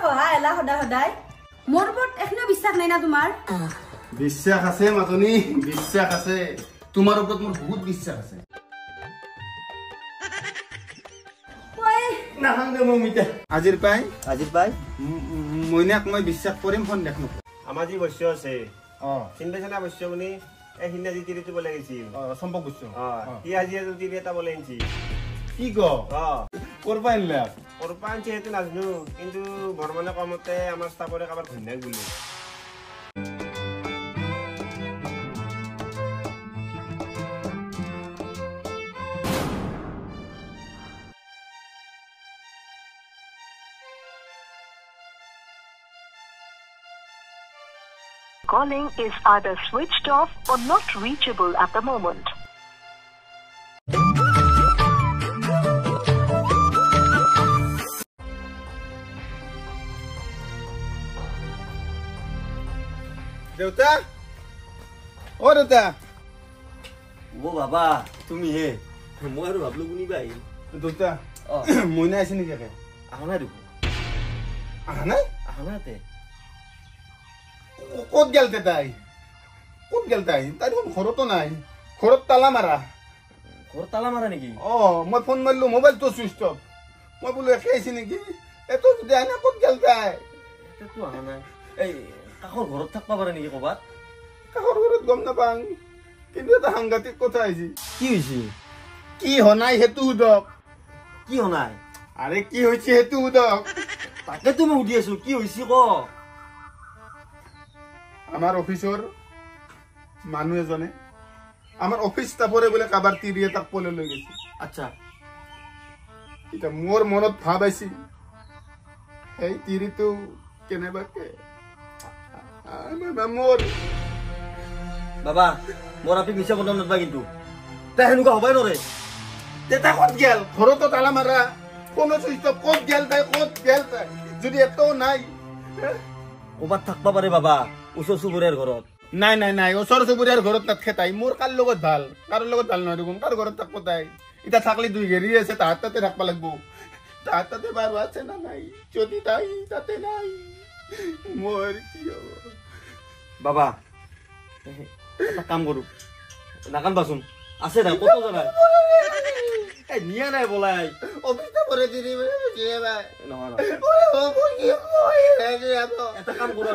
কহা এলা সদায় সদায় মোৰ ওপৰত এখনো বিশ্বাস নাই না তোমাৰ বিশ্বাস আছে মাতনি বিশ্বাস আছে তোমাৰ ওপৰত মোৰ বহুত বিশ্বাস আছে ওই নাহাংগে মমিতা আজিৰ পাই মইনাক মই বিশ্বাস কৰিম ফোন দেখনো আমাৰ যি বস্য আছে চিন্তাচনা বস্য মানে এই হিন্দা যি তিৰিটো বলে গৈছিল সম্ভৱ বস্তু কি আজি তিৰি এটা বলে আনছি কি ক কৰবা আনলা কৰপা আনছি সেইটো নাজনো কিন্তু বৰ্মনে কমতে আমাৰ ষ্টাফৰে কাবাৰ ঘন্যাক বুলি Calling is either switched off or not reachable at the moment. দেউতা ও দেউতা ও বাবা তুমি হে মই আৰু ভাবলো কোনিবা আহিল দেউতা মইনা আছে নেকি একে আহা নাই দেখো আহা নাই ক'ত গেল তাই তাই দেখোন ঘৰতো নাই ঘৰত তালা মাৰা ঘৰত তালা মাৰা নেকি মই ফোন মাৰিলো মোবাইলটো চুইচ অফ মই বোলো একে আহিছে নেকি এটো যদি আনে ক'ত গেল তাই এটো আহা নাই এই কাষৰ ঘৰত থাকবা পাৰে নেকি ক'বাত কাষৰ ঘৰত গম নাপাং কিন্তু এটা সাংঘাতিক কথা আহিছে কি হৈছে কি হনাই সেইটো সুধক কি হনাই আৰে কি হৈছে সেইটো সুধক তাকে তুমি সুধি আছো কি হৈছে ক আমাৰ অফিচৰ মানুহ এজনে আমাৰ অফিস ষ্টাফৰে বোলে কাবাৰ তিৰি এটাক পলে লৈ গৈছে আচ্ছা এটা মোৰ মনত ভাব আইছি এই তিৰিটো কেনেবাকে মোৰ বাবা মোৰ আপনি মিছা কথা নদবা কিন্তু তাই হেনুকা হবাই নৰে তেতা ক'ত গেল ঘৰতো তালা মাৰা কোনো চুইচ অফ ক'ত গেল তাই যদি এটো নাই ক'বাত থাকবা পাৰে বাবা ওচৰ চুবুৰীয়াৰ ঘৰত নাই ওচৰ চুবুৰীয়াৰ ঘৰত নাথাকে তাই মোৰ কাৰ লগত ভাল কাৰো লগত ভাল নহয় দেখোন কাৰ ঘৰত থাকব তাই এতিয়া থাকলি দুই ঘেৰি আছে তাহাঁত তাতে থাকবা লাগব তাহাঁত তাতে বাৰু আছে না নাই যদি তাই তাতে নাই মোৰ কি হ'ব বাবা এটা কাম কৰো নাকানবাচোন আছে না কত জানা এই নিয়া নাই বলাই অফিসটা পরে দিদি বুঝিয়ে ভাই নহয় ও কি মই রেগে যাব এটা কাম করো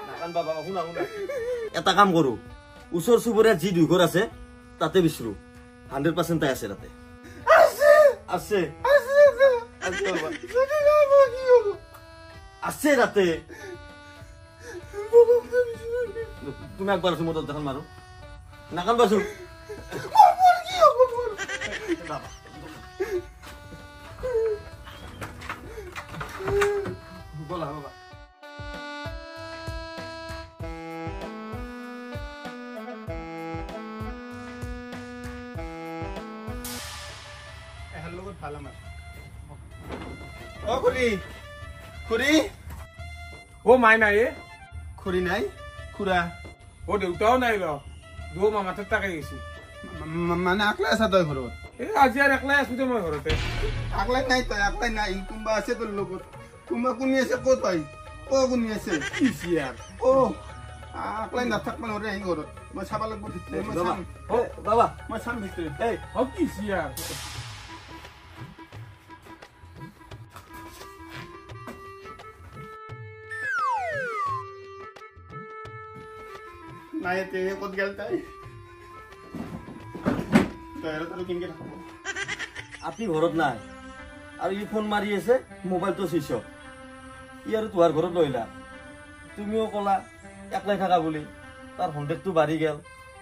নাকান বাবা শুনা এটা কাম কৰো ওচৰ চুবুৰীয়া যি দুই ঘৰ আছে তাতে বিচৰো 100% তাই আছে তাতে আছে আছে তাতে তুমি একবাৰ তুমি দেখান মাৰো নাকান বাসু বলা বাবা লগত ভাল আমাৰ খুৰী ও মাই নাই খুৰী নাই খুৰা ও দেউতাও নাই ৰ দু মামাতে তাকে গেছি মানে আকলাই আছা তই ঘৰত আজি আৰ একলাই আছো তো মই ঘৰতে আকলাই নাই তই আকলাই নাই কোনবা আছে তোৰ লগত কোনবা কোনি আছে ক'ত পাই কোনি আছে কিছিয়াৰ আকলাই নাথাকবা নৰে আহি ঘৰত মই চাবা লাগব ভিতৰে বাবা মই চাম ভিতৰে এই ও কিছিয়াৰ নাই তে ক'ত গেল তাই তই কিনকে থাকব আপনি ঘৰত নাই আৰু ই ফোন মাৰি আছে মোবাইলটো চুইচ অফ ই আৰু তোমাৰ ঘৰত লইলা তুমিও কলা একলাই থাকা বুলি তাৰ সন্দেহটো বাঢ়ি গেল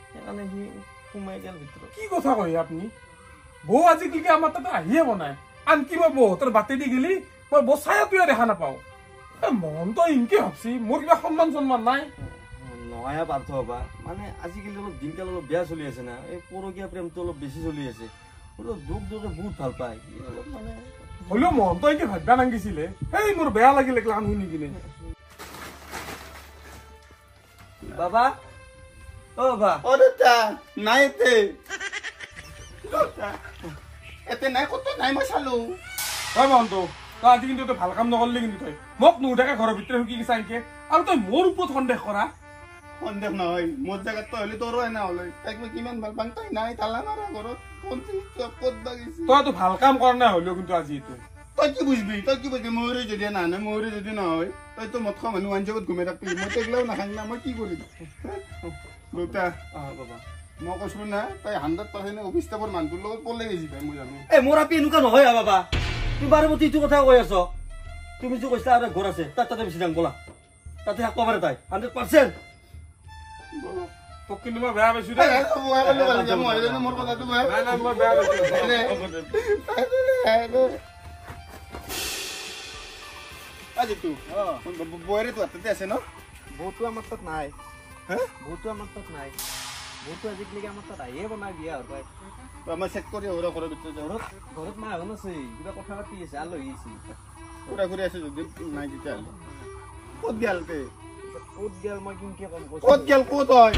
সেইকাৰণে সি সোমাই গেল ভিতৰত কি কথা কয় আপনি বৌ আজি কি আমাৰ তাতে আহিয়ে বনাই আনকি মই বৌহঁতৰ বাটে দি গেলি মই বচায়াটোৱে দেখা নাপাওঁ মন তো ইনকে ভাবছি মোৰ কিবা সন্মান নাই নহয় পাৰ্থ হবা মানে আজিকালি অলপ দিনকাল অলপ বেয়া চলি আছে না এই পৰকীয়া প্ৰেমটো অলপ বেছি চলি আছে দুখ দুখে বহুত ভাল পায় অলপ মানে হলেও মন তো ইনকে ভাববা নাংগিছিলে এই মোৰ বেয়া লাগিল একলান শুনি কিনে বাবা ও বাবা ও দেউতা নাই তে এতে নাই কত নাই মই চালো তই মহন্ত তই আজি কিন্তু তই ভাল কাম নকৰলি কিন্তু তই মোক নুঠাকে ঘৰৰ ভিতৰত শুকি গৈছা এনেকে আৰু তই মোৰ ওপৰত সন্দেহ কৰা সন্দেহ নহয় মোৰ জেগাত তই হ'লে তোৰো এনে হ'লে তাইক মই কিমান ভাল পাম তই নাই তালা মাৰা ঘৰত ক'ত বাগিছে তইতো ভাল কাম কৰা নাই হ'লেও কিন্তু আজি তই কি বুজবি ময়ূৰী যদি নানে ময়ূৰী যদি নহয় তইতো মদ খোৱা মানুহ আঞ্জগত ঘুমাই থাকবি মই তেগলাও নাখাম না মই কি কৰিম দেউতা বাবা মই কৈছো না তই 100% অফিচ ষ্টাফৰ মানুহটোৰ লগত পলাই গৈছি ভাই মই জানো মোৰ আপি এনেকুৱা নহয় বাবা তুমি বাৰে প্ৰতি এইটো কথা কৈ আছ তুমি যে কৈছিলা আৰু ঘৰ আছে তাতে বেছি যাম ব'লা তাতে থাকিব পাৰে তাই 100%। তোক কিন্তু মই বেয়া পাইছো দে মোৰ কথাটো বেয়া নাই নাই মই বেয়া পাইছো আজি তো বৌৰে তো হাততে আছে ন বৌটো আমাৰ তাত নাই বৌটো আমাৰ তাত নাই বৌটো আজিকালি আমাৰ তাত আহিয়ে বনাই বিয়া হ'ল পাই মই চেক কৰি ঘৰৰ ভিতৰত যাওঁ ঘৰত মা এখন আছে কিবা কথা পাতি আছে আলহী আছে পুৰা ঘূৰি আছে যদি নাই তেতিয়াহ'লে ক'ত গেলতে ক'ত গেল মই কেনেকে কম কৈছো ক'ত গেল ক'ত হয়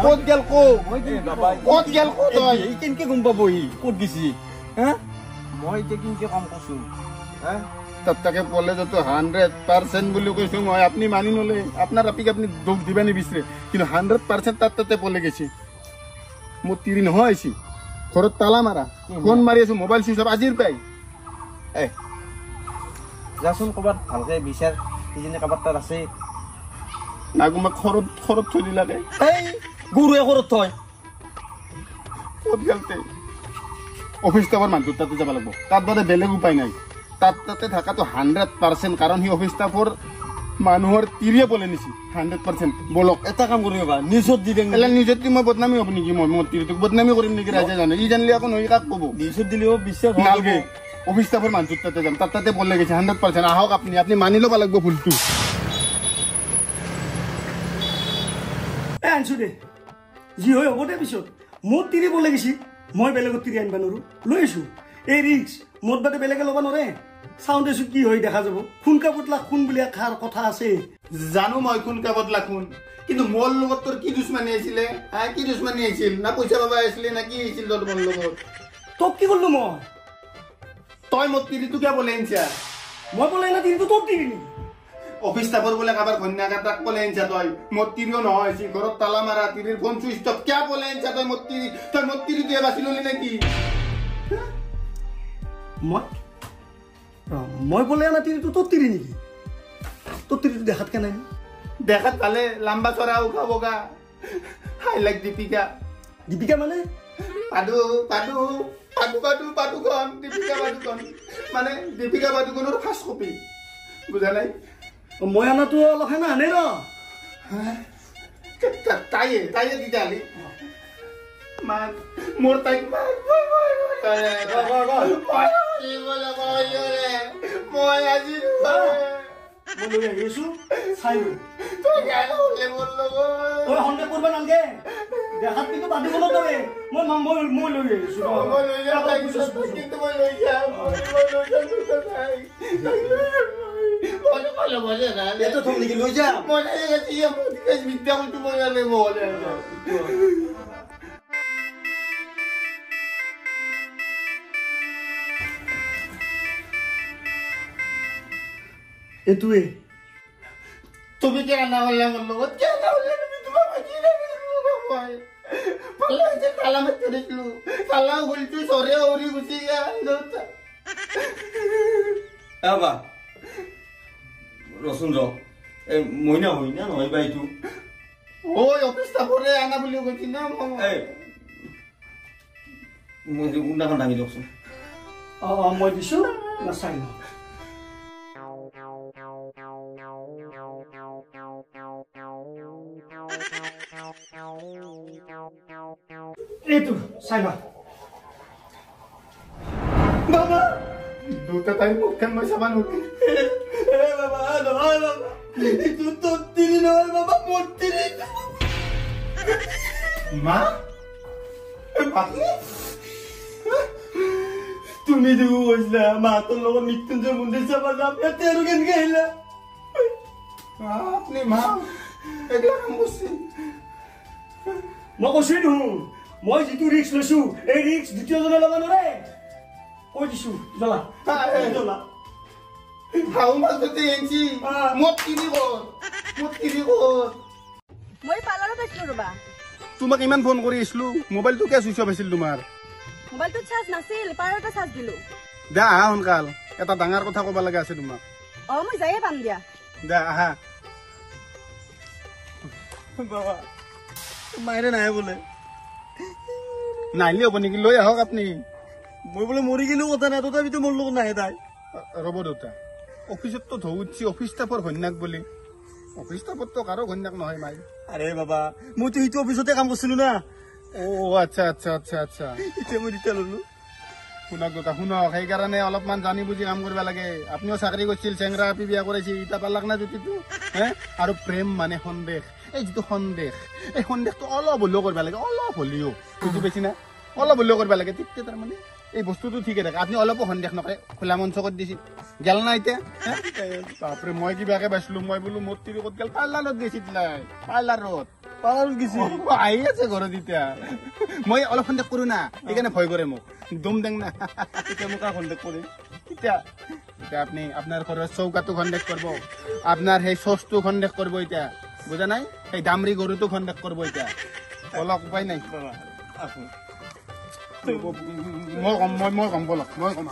ক'ত গেল ক'ত গেল ক'ত হয় কেনেকে গম পাব ই ক'ত গেছি মই এতিয়া কেনেকে কম কৈছো তাকে পলে যত 100% বুলি কৈছো মই আপনি মানি নলে আপনার আপিক আপনি দুখ দিবা নিবিচাৰে কিন্তু 100% তাতে পলে গেছি মোৰ তিৰি নহয় আইছি ঘৰত তালা মাৰা ফোন মাৰি আছো মোবাইল চুইচ অফ আজিৰ পাই যাচোন ক'ৰবাত ভালকে বিচাৰ কিজনে কাবাৰ তাত আছে নাগুমা খৰত থৈ দিলাকে গুৰুৱে ঘৰত থয় ক'ত গেলতে অফিস ষ্টাফৰ মানুহটোৰ তাতে যাব লাগিব তাত বাদে বেলেগ উপায় নাই তাতে থাকাটো 100% কাৰণ সি অফিস ষ্টাফৰ মানুহৰ তিৰিয়ে বলে নিছি 100% বলক এটা কাম কৰিম বা নিউজত দি দেন এলা নিউজত মই বদনামি হ'ব নেকি মই মোৰ তিৰিটোক বদনামি কৰিম নেকি ৰাইজে জানে ই জানলি আকৌ নই কাক ক'ব নিউজত দিলেও বিশ্বাস নালগে অফিস ষ্টাফৰ মানুহটোৰ তাতে যাম তাতে বলে গেছে 100% আহক আপনি মানি ল'ব লাগিব ভুলটো আনছো দে যি হয় হ'ব দে পিছত মোৰ তিৰি বলে গেছি মই বেলেগত তিৰি আনিব নোৱাৰো লৈ আছো এই ৰিক্স মোৰ বাদে বেলেগে ল'ব নোৱাৰে চাউণ্ড দেছো কি হয় দেখা যাব খুন কাপতলা খুন বুলি এষাৰ কথা আছে জানো মই খুন কাপতলা খুন কিন্তু মোৰ লগত তোৰ কি দুশ্মনী আছিলে কি দুশ্মনী আছিল না পইচা পাবা আছিলে না কি আছিল তোৰ মোৰ লগত তোক কি কৰিলো মই তই মোৰ তিৰিটো কিয় বলে আনছা মই বলে না তিৰিটো তোক তিৰি নেকি অফিস ষ্টাফৰ বোলে কাবাৰ কন্যাকা তাক বলে আনছা তই মোৰ তিৰিও নহয় আছিল ঘৰত তালা মাৰা তিৰিৰ ফোন চুইচ অফ কিয় বলে আনছা তই মোৰ তিৰিটোৱে বাচি ললি নেকি মই বলে না তিৰিটো তোৰ তিৰি নেকি তোৰ তিৰিটো দেখাত কেনে দেখাত ভালে লম্বা চৰা উখা বগা হাই লাইক দীপিকা মানে পাদুকন দীপিকা পাদুকন মানে দীপিকা পাদুকনৰ ফাৰ্ষ্ট কপি বুজা নাই মই আনাটো অলপহে নানে ৰ তাইয়ে তেতিয়াহ'লে মোৰ তাইক মই আজি লৈ আহিছো চাই তই গালে মোৰ লগত তই সন্দেহ কৰিব নালাগে দেখাত কিন্তু বাদিবলৈ দৰে মই লৈ আহিছো মই লৈ যাম কিন্তু মই লৈ যাম এটো থম নেকি লৈ যা মই বিদ্যা কৰিতো মই নহ'লে এটোৱে তুমি কে না হলে আমার লগত কে না হলে তুমি তোমার বাকি রে পালা যে তালা মত করেছিল তালা উল্টু সরে ওরি গুছি গিয়া দোতা আবা রসুন র এ মইনা হইনা নহয় বা এইটো ওই অফিসটা পরে আনা বলি কইছি না এই মই উন্নাখন দাঙি দিয়কচোন মই দিছো না চাই ন এইটো চাইবা বাবা দুটা টাইম মুখখান মই চাবা নকি বাবা নহয় বাবা এইটো তোর তিরি নহয় বাবা মোর তিরি মা তুমি দেখো কইলা মা তোর লগত মৃত্যুঞ্জয় মন্দির চাবা যাম এতে আর কেন গেলা আপনি মা এগুলা কাম করছি মই কৈছো দেখোন মই যিটো ৰিক্স লৈছো এই ৰিক্স দ্বিতীয়জনে ল'ব নোৱাৰে কৈ দিছো জ্বলা জ্বলা হাউ মাছ ধৰতে এনছি মত কিনি কৰ মই পাৰ্লাৰত আছিলো ৰবা তোমাক ইমান ফোন কৰি আছিলো মোবাইলটো কিয় সুইচ অফ আছিল তোমাৰ মোবাইলটোত চাৰ্জ নাছিল পাৰ্লাৰতে চাৰ্জ দিলো দা আহা সোনকাল এটা ডাঙৰ কথা ক'ব লগা আছে তোমাক মই যায়ে পাম দিয়া দা আহা বাবা মায়েৰে নাই বোলে নাহিলে হ'ব নেকি লৈ আহক আপুনি মই বোলে মৰি গেলেও কথা নাই তথাপিতো মোৰ লগত নাহে তাই ৰ'ব দেউতা অফিচততো ধৌ উঠছি অফিচ ষ্টাফৰ ঘৈণাক বুলি অফিচ ষ্টাফততো কাৰো ঘৈণাক নহয় মাই আৰে বাবা মইতো সেইটো অফিচতে কাম কৰিছিলো না আচ্ছা আচ্ছা আচ্ছা আচ্ছা এতিয়া মই ৰিটায়াৰ ললো শুনক দেউতা শুনক সেইকাৰণে অলপমান জানি বুজি কাম কৰিব লাগে আপুনিও চাকৰি কৰিছিল চেংৰা আপি বিয়া কৰাইছে ইটা পালাক না জুতিটো হে আৰু প্ৰেম মানে সন্দেহ এই যিটো সন্দেহ এই সন্দেহটো অলপ হ'লেও কৰিব লাগে অলপ হ'লেও বুজি পাইছি না অলপ হ'লেও কৰিব লাগে তেতিয়া তাৰমানে এই বস্তুটো ঠিকে থাকে আপুনি অলপো সন্দেহ নকৰে খোলা মঞ্চ কৰি দিছিল গেল না এতিয়া বাপৰে মই কিবাকে পাইছিলো মই বোলো মোৰ তিৰি ক'ত গেল পাৰ্লাৰত গৈছিল পাৰ্লাৰত গেছি আহি আছে ঘৰত এতিয়া মই অলপ সন্দেহ কৰো না সেইকাৰণে ভয় কৰে মোক দম দেং না এতিয়া মোক সন্দেহ কৰিম এতিয়া আপুনি আপোনাৰ ঘৰৰ চৌকাটো সন্দেহ কৰিব আপোনাৰ সেই চচটো সন্দেহ কৰিব এতিয়া বুজা নাই সেই দামৰি গৰুটো সন্দেহ কৰিব এতিয়া অলপ উপায় নাই বাবা আহো মই কম বলক মই কম